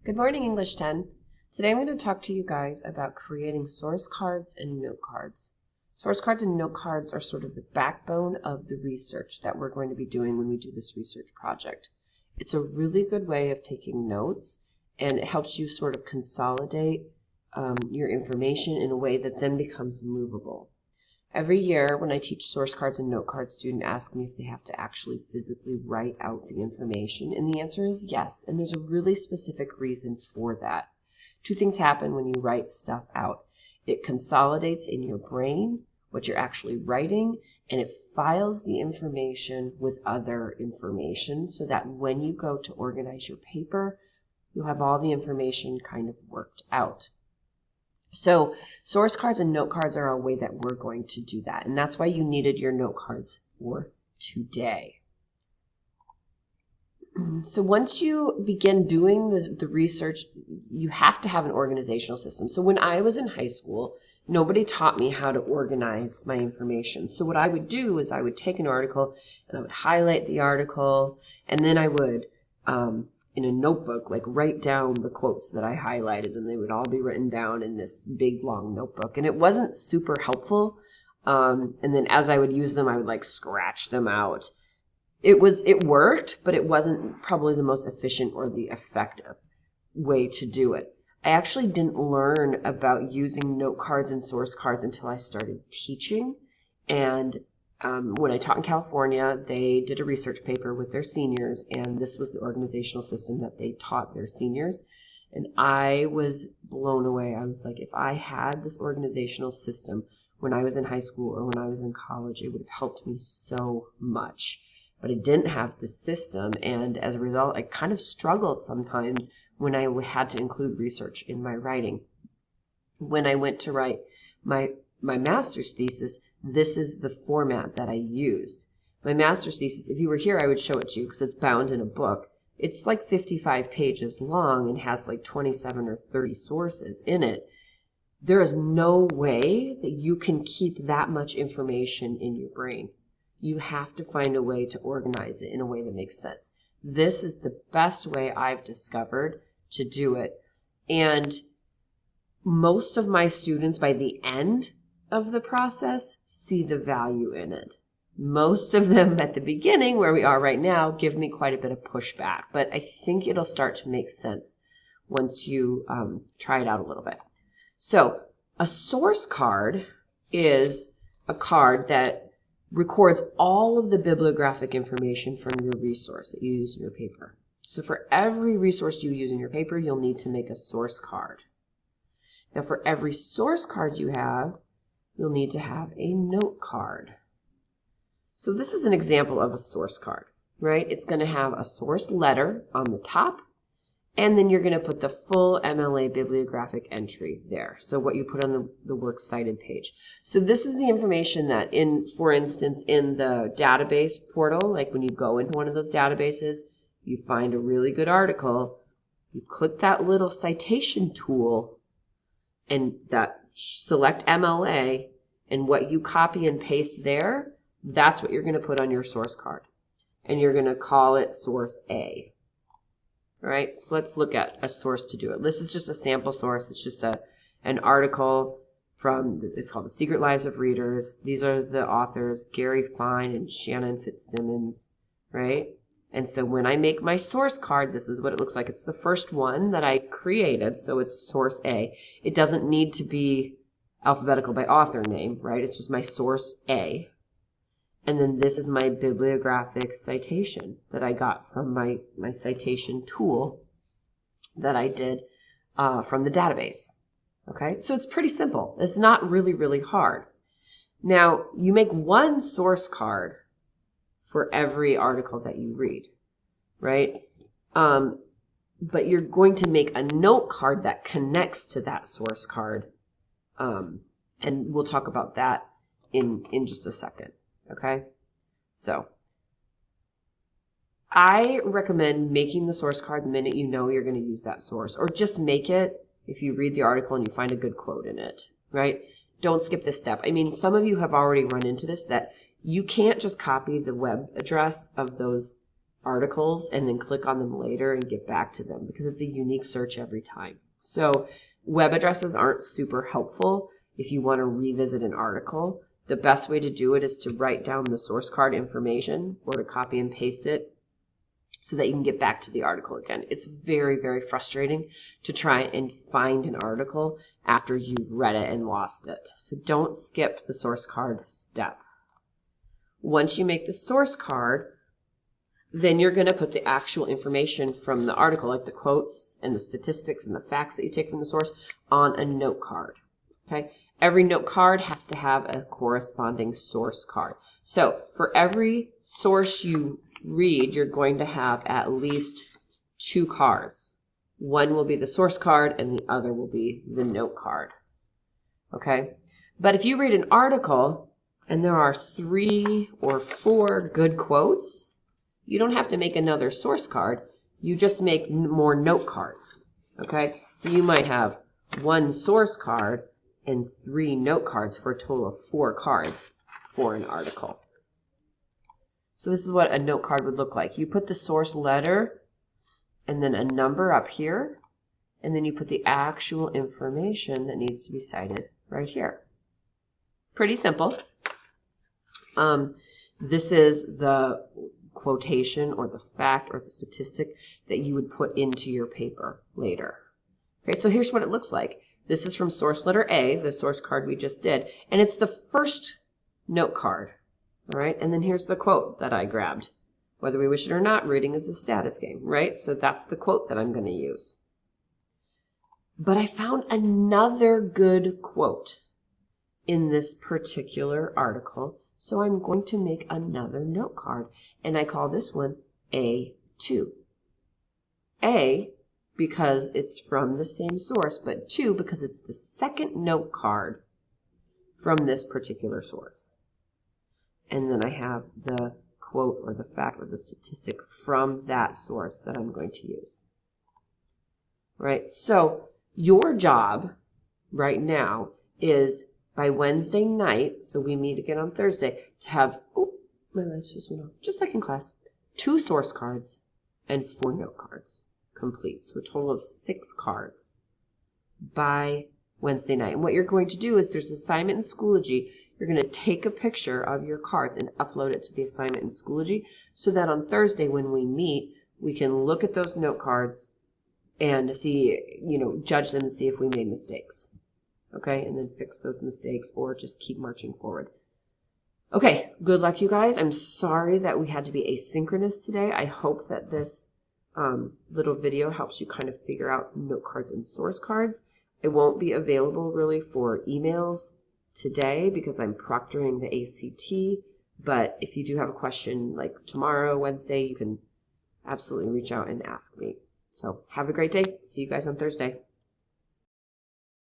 Good morning, English 10. Today I'm going to talk to you guys about creating source cards and note cards. Source cards and note cards are sort of the backbone of the research that we're going to be doing when we do this research project. It's a really good way of taking notes, and it helps you sort of consolidate your information in a way that then becomes movable. Every year when I teach source cards and note cards, students ask me if they have to actually physically write out the information, and the answer is yes, and there's a really specific reason for that. Two things happen when you write stuff out. It consolidates in your brain what you're actually writing, and it files the information with other information so that when you go to organize your paper, you'll have all the information kind of worked out. So source cards and note cards are a way that we're going to do that. And that's why you needed your note cards for today. So once you begin doing the research, you have to have an organizational system. So when I was in high school, nobody taught me how to organize my information. So what I would do is I would take an article and I would highlight the article, and then I would in a notebook, like write down the quotes that I highlighted, and they would all be written down in this big long notebook. And it wasn't super helpful. And then as I would use them, I would like scratch them out. It worked, but it wasn't probably the most efficient or the effective way to do it. I actually didn't learn about using note cards and source cards until I started teaching. And when I taught in California, they did a research paper with their seniors, and this was the organizational system that they taught their seniors. And I was blown away. I was like, if I had this organizational system when I was in high school or when I was in college, it would have helped me so much. But I didn't have the system, and as a result, I kind of struggled sometimes when I had to include research in my writing. When I went to write my master's thesis, this is the format that I used. My master's thesis, if you were here, I would show it to you because it's bound in a book. It's like 55 pages long and has like 27 or 30 sources in it. There is no way that you can keep that much information in your brain. You have to find a way to organize it in a way that makes sense. This is the best way I've discovered to do it. And most of my students, by the end of the process, see the value in it. Most of them at the beginning, where we are right now, give me quite a bit of pushback, but I think it'll start to make sense once you try it out a little bit. So a source card is a card that records all of the bibliographic information from your resource that you use in your paper. So for every resource you use in your paper, you'll need to make a source card. Now for every source card you have, you'll need to have a note card. So this is an example of a source card, right? It's going to have a source letter on the top, and then you're going to put the full MLA bibliographic entry there. So what you put on the works cited page. So this is the information that for instance, in the database portal, like when you go into one of those databases, you find a really good article, you click that little citation tool and that select MLA, and what you copy and paste there, that's what you're going to put on your source card. And you're going to call it source A. All right, so let's look at a source to do it. This is just a sample source. It's just an article it's called The Secret Lives of Readers. These are the authors, Gary Fine and Shannon Fitzsimmons, right? And so when I make my source card, this is what it looks like. It's the first one that I created, so it's source A. It doesn't need to be alphabetical by author name, right? It's just my source A. And then this is my bibliographic citation that I got from my citation tool that I did from the database. Okay, so it's pretty simple. It's not really, really hard. Now, you make one source card for every article that you read, right? But you're going to make a note card that connects to that source card. And we'll talk about that in just a second, okay? So I recommend making the source card the minute you know you're going to use that source, or just make it if you read the article and you find a good quote in it, right? Don't skip this step. I mean, some of you have already run into this, that you can't just copy the web address of those articles and then click on them later and get back to them because it's a unique search every time. So web addresses aren't super helpful if you want to revisit an article. The best way to do it is to write down the source card information or to copy and paste it so that you can get back to the article again. It's very, very frustrating to try and find an article after you've read it and lost it. So don't skip the source card step. Once you make the source card, then you're going to put the actual information from the article, like the quotes and the statistics and the facts that you take from the source, on a note card. Okay? Every note card has to have a corresponding source card. So for every source you read, you're going to have at least 2 cards. One will be the source card and the other will be the note card. Okay? But if you read an article and there are 3 or 4 good quotes, you don't have to make another source card. You just make more note cards. Okay? So you might have 1 source card and 3 note cards for a total of 4 cards for an article. So this is what a note card would look like. You put the source letter and then a number up here, and then you put the actual information that needs to be cited right here. Pretty simple. This is the quotation or the fact or the statistic that you would put into your paper later. Okay, so here's what it looks like. This is from source letter A, the source card we just did, and it's the first note card. All right, and then here's the quote that I grabbed. Whether we wish it or not, reading is a status game, right? So that's the quote that I'm going to use. But I found another good quote in this particular article, so I'm going to make another note card, and I call this one A2. A, because it's from the same source, but 2, because it's the second note card from this particular source. And then I have the quote or the fact or the statistic from that source that I'm going to use. Right? So your job right now is by Wednesday night, so we meet again on Thursday, to have, oh, my lights just went off, just like in class, 2 source cards and 4 note cards complete. So a total of 6 cards by Wednesday night. And what you're going to do is there's an assignment in Schoology. You're going to take a picture of your cards and upload it to the assignment in Schoology so that on Thursday when we meet, we can look at those note cards and see, judge them and see if we made mistakes. Okay, and then fix those mistakes or just keep marching forward. Okay, good luck, you guys. I'm sorry that we had to be asynchronous today. I hope that this little video helps you kind of figure out note cards and source cards. It won't be available really for emails today because I'm proctoring the ACT, but if you do have a question like tomorrow, Wednesday, you can absolutely reach out and ask me. So have a great day. See you guys on Thursday.